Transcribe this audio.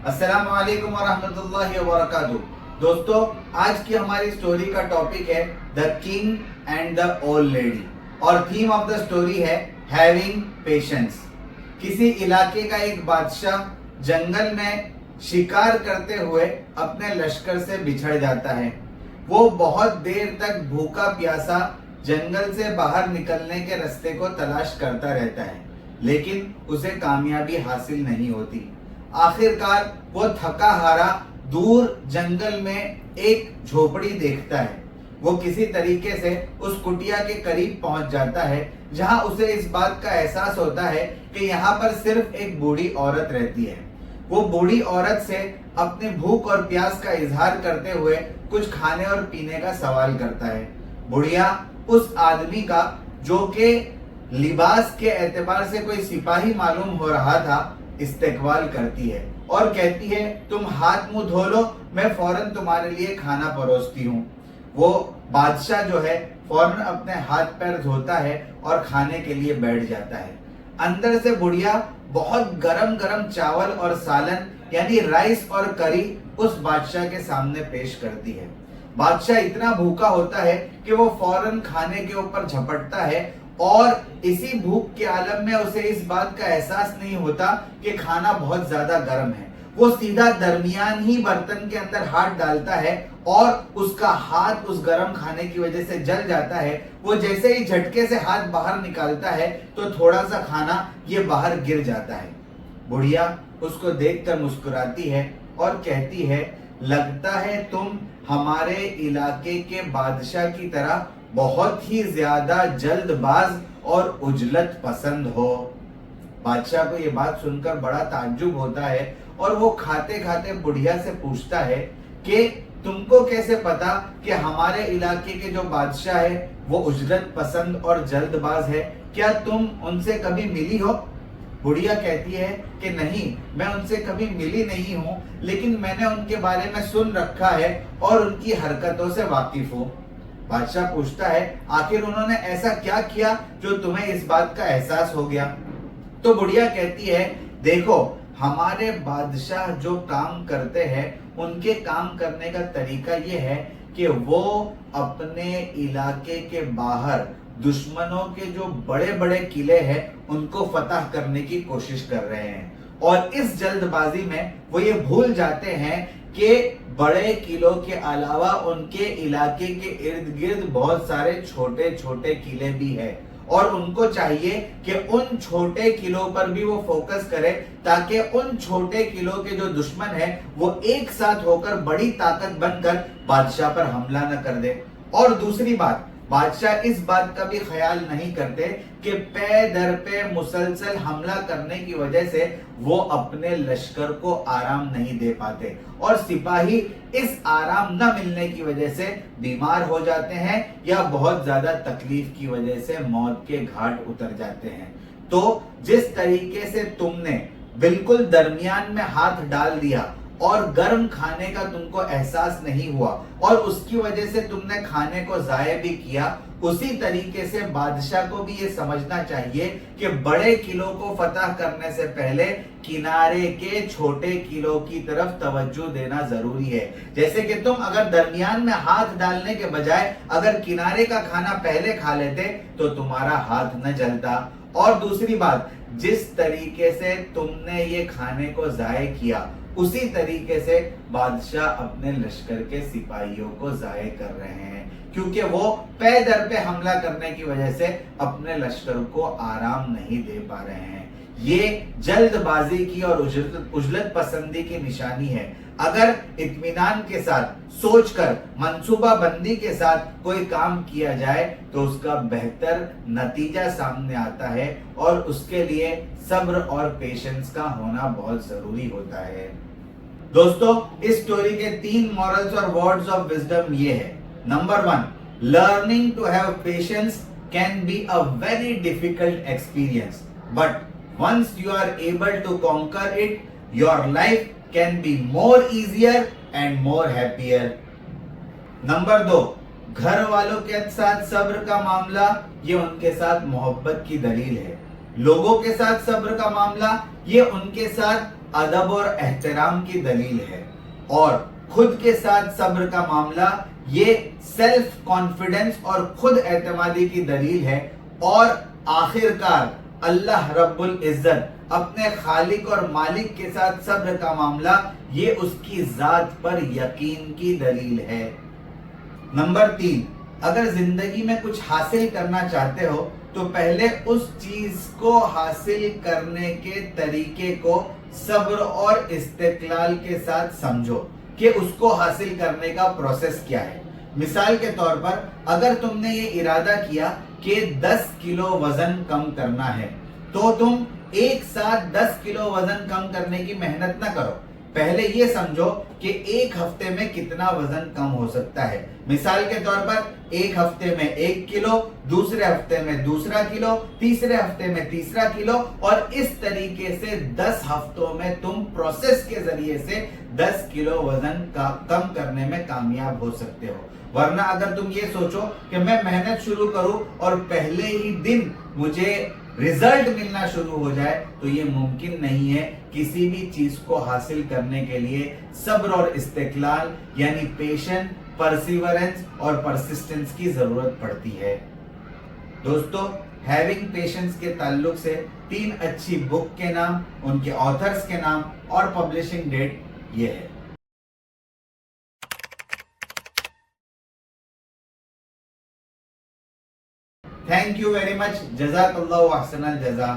अस्सलाम वालेकुम वरहमतुल्लाहि वबरकातुहू। दोस्तों, आज की हमारी स्टोरी का टॉपिक है the king and the old lady और थीम ऑफ द स्टोरी है हैविंग पेशेंस। किसी इलाके का एक बादशाह जंगल में शिकार करते हुए अपने लश्कर से बिछड़ जाता है। वो बहुत देर तक भूखा प्यासा जंगल से बाहर निकलने के रास्ते को तलाश करता रहता है, लेकिन उसे कामयाबी हासिल नहीं होती। आखिरकार वो थका हारा दूर जंगल में एक झोपड़ी देखता है। वो किसी तरीके से उस कुटिया के करीब पहुंच जाता है, जहां उसे इस बात का एहसास होता है कि यहाँ पर सिर्फ एक बूढ़ी औरत रहती है। वो बूढ़ी औरत से अपनी भूख और प्यास का इजहार करते हुए कुछ खाने और पीने का सवाल करता है। बुढ़िया उस आदमी का, जो कि लिबास के एतबार से कोई सिपाही मालूम हो रहा था, इस्तेकबाल करती है और कहती है, तुम हाथ मुंह धो लो, मैं फौरन तुम्हारे लिए खाना परोसती हूँ। वो बादशाह जो है फौरन अपने हाथ पैर धोता है और खाने के लिए बैठ जाता है। अंदर से बुढ़िया बहुत गरम गरम चावल और सालन यानी राइस और करी उस बादशाह के सामने पेश करती है। बादशाह इतना भूखा होता है कि वो फौरन खाने के ऊपर झपटता है और इसी भूख के आलम में उसे इस बात का एहसास नहीं होता कि खाना बहुत ज्यादा गर्म है। वो सीधा दरमियान ही बर्तन के अंदर हाथ डालता है और उसका हाथ उस गर्म खाने की वजह से जल जाता है। वो जैसे ही झटके से हाथ बाहर निकालता है तो थोड़ा सा खाना ये बाहर गिर जाता है। बुढ़िया उसको देखकर मुस्कुराती है और कहती है, लगता है तुम हमारे इलाके के बादशाह की तरह बहुत ही ज्यादा जल्दबाज और उजलत पसंद हो। बादशाह को ये बात सुनकर बड़ा ताज्जुब होता है और वो खाते खाते बुढ़िया से पूछता है कि तुमको कैसे पता कि हमारे इलाके के जो बादशाह है वो उजलत पसंद और जल्दबाज है? क्या तुम उनसे कभी मिली हो? बुढ़िया कहती है कि नहीं, मैं उनसे कभी मिली नहीं हूँ, लेकिन मैंने उनके बारे में सुन रखा है और उनकी हरकतों से वाकिफ हूँ। बादशाह पूछता है, आखिर उन्होंने ऐसा क्या किया जो तुम्हें इस बात का एहसास हो गया? तो बुढ़िया कहती है, देखो, हमारे बादशाह जो काम करते हैं उनके काम करने का तरीका ये है कि वो अपने इलाके के बाहर दुश्मनों के जो बड़े बड़े किले हैं उनको फतह करने की कोशिश कर रहे हैं, और इस जल्दबाजी में वो ये भूल जाते हैं कि बड़े किलों के अलावा उनके इलाके के इर्द गिर्द बहुत सारे छोटे छोटे किले भी हैं और उनको चाहिए कि उन छोटे किलों पर भी वो फोकस करे ताकि उन छोटे किलों के जो दुश्मन है वो एक साथ होकर बड़ी ताकत बनकर बादशाह पर हमला न कर दे। और दूसरी बात, बादशाह इस बात का भी ख्याल नहीं करते कि पे दर पे मुसलसल हमला करने की वजह से वो अपने लश्कर को आराम नहीं दे पाते और सिपाही इस आराम न मिलने की वजह से बीमार हो जाते हैं या बहुत ज्यादा तकलीफ की वजह से मौत के घाट उतर जाते हैं। तो जिस तरीके से तुमने बिल्कुल दरमियान में हाथ डाल दिया और गर्म खाने का तुमको एहसास नहीं हुआ और उसकी वजह से तुमने खाने को जाया भी किया, उसी तरीके से बादशाह को भी ये समझना चाहिए कि बड़े किलों को फतह करने से पहले किनारे के छोटे किलों की तरफ तवज्जो देना जरूरी है। जैसे कि तुम अगर दरमियान में हाथ डालने के बजाय अगर किनारे का खाना पहले खा लेते तो तुम्हारा हाथ न जलता। और दूसरी बात, जिस तरीके से तुमने ये खाने को जाया किया उसी तरीके से बादशाह अपने लश्कर के सिपाहियों को जाया कर रहे हैं, क्योंकि वो पे दर पे हमला करने की वजह से अपने लश्कर को आराम नहीं दे पा रहे हैं। ये जल्दबाजी की और उजलत पसंदी की निशानी है। अगर इत्मीनान के साथ सोचकर मंसूबा बंदी के साथ कोई काम किया जाए तो उसका बेहतर नतीजा सामने आता है और उसके लिए सब्र और पेशेंस का होना बहुत जरूरी होता है। दोस्तों, इस स्टोरी के 3 मॉरल्स और वर्ड्स ऑफ विजडम ये है। Number 1, learning to have patience can be a very difficult experience, but once you are able to conquer it, your life can be more easier and more happier. Number 2, घर वालों के साथ सब्र का मामला ये उनके साथ मोहब्बत की दलील है। लोगों के साथ सब्र का मामला ये उनके साथ अदब और एहतराम की दलील है और खुद के साथ सब्र का मामला ये सेल्फ कॉन्फिडेंस और खुद एतमादी की दलील है और आखिरकार अल्लाह रब्बुल इज्जत अपने खालिक और मालिक के साथ सब्र का मामला ये उसकी जात पर यकीन की दलील है। नंबर 3, अगर जिंदगी में कुछ हासिल करना चाहते हो तो पहले उस चीज को हासिल करने के तरीके को सब्र और इस्तिकलाल के साथ समझो कि उसको हासिल करने का प्रोसेस क्या है। मिसाल के तौर पर अगर तुमने ये इरादा किया कि 10 किलो वजन कम करना है तो तुम एक साथ 10 किलो वजन कम करने की मेहनत ना करो, पहले ये समझो कि एक हफ्ते में कितना वजन कम हो सकता है। मिसाल के तौर पर एक हफ्ते में 1 किलो, दूसरे हफ्ते में दूसरा किलो, तीसरे हफ्ते में तीसरा किलो और इस तरीके से 10 हफ्तों में तुम प्रोसेस के जरिए से 10 किलो वजन का कम करने में कामयाब हो सकते हो। वरना अगर तुम ये सोचो कि मैं मेहनत शुरू करूं और पहले ही दिन मुझे रिजल्ट मिलना शुरू हो जाए तो ये मुमकिन नहीं है। किसी भी चीज को हासिल करने के लिए सब्र और इस्तिकलाल यानी पेशेंस, परसिवरेंस और परसिस्टेंस की जरूरत पड़ती है। दोस्तों, हैविंग पेशेंस के ताल्लुक से 3 अच्छी बुक के नाम, उनके ऑथर्स के नाम और पब्लिशिंग डेट ये है। Thank you very much. जज़ाकल्लाहु अहसनल जज़ा।